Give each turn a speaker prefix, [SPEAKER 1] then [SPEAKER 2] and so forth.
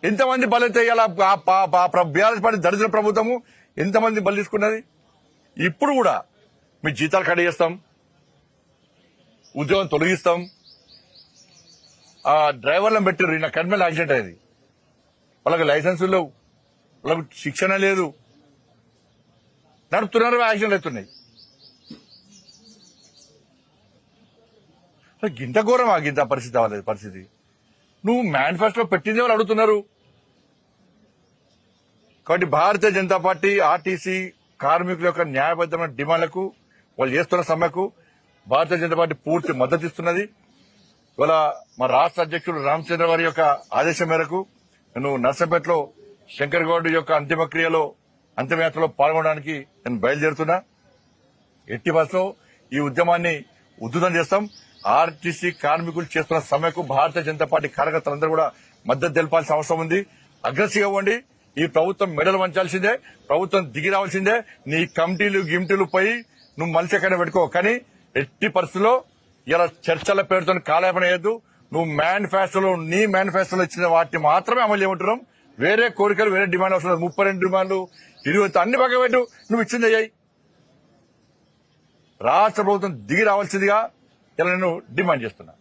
[SPEAKER 1] ఎంతమంది బలైతే ఇలా BRS party దరిద్ర ప్రభుత్వము ఎంతమంది బలి తీసుకున్నది? ఇప్పుడు కూడా మీ జీతాలు కట్ చేస్తాం, ఉద్యోగం తొలగిస్తాం. ఆ డ్రైవర్లను పెట్టారు, నా కన్మెల్ యాక్సిడెంట్ అయింది, వాళ్ళకి లైసెన్స్ లేవు, వాళ్ళకు శిక్షణ లేదు, నడుపుతున్నారు, యాక్సిడెంట్లు అవుతున్నాయి. గింత ఘోరమా గింత పరిస్థితి అవ్వలేదు పరిస్థితి. నువ్వు మేనిఫెస్టో పెట్టిందే వాళ్ళు అడుగుతున్నారు. కాబట్టి భారతీయ జనతా పార్టీ ఆర్టీసీ కార్మికుల యొక్క న్యాయబద్దమైన డిమాండ్లకు, వాళ్ళు చేస్తున్న సమ్మెకు భారతీయ జనతా పార్టీ పూర్తి మద్దతు ఇస్తున్నది. ఇవాళ మా రాష్ట్ర అధ్యక్షుడు రామచంద్ర గారి యొక్క ఆదేశం మేరకు నేను నర్సంపేటలో శంకర్ గౌడ్ యొక్క అంతిమయాత్రలో పాల్గొనడానికి నేను బయలుదేరుతున్నా. ఎట్టి బస్సులో ఈ ఉద్యమాన్ని ఉధృతం చేస్తాం. ఆర్టీసీ కార్మికులు చేస్తున్న సమ్మెకు భారతీయ జనతా పార్టీ కార్యకర్తలందరూ కూడా మద్దతు తెలపాల్సిన అవసరం ఉంది. అగ్రెసివ్ అవ్వండి. ఈ ప్రభుత్వం మెడలు వంచాల్సిందే, ప్రభుత్వం దిగి రావాల్సిందే. నీ గిమ్టీలు పోయి నువ్వు మనిషి ఎక్కడ పెట్టుకో, కానీ ఎట్టి పరిస్థితుల్లో ఇలా చర్చల పేరుతో కాలేపన చేయొద్దు. నువ్వు నీ మేనిఫెస్టోలో ఇచ్చిన వాటిని మాత్రమే అమలు చేయమంటున్నాం. వేరే కోరికలు, వేరే డిమాండ్ అవసరం. 32 డిమాండ్లు 20 అన్ని పక్క పెట్టు, నువ్వు ఇచ్చింది అయ్యాయి. రాష్ట్ర ప్రభుత్వం దిగి రావాల్సిందిగా ఇలా నేను డిమాండ్ చేస్తున్నా.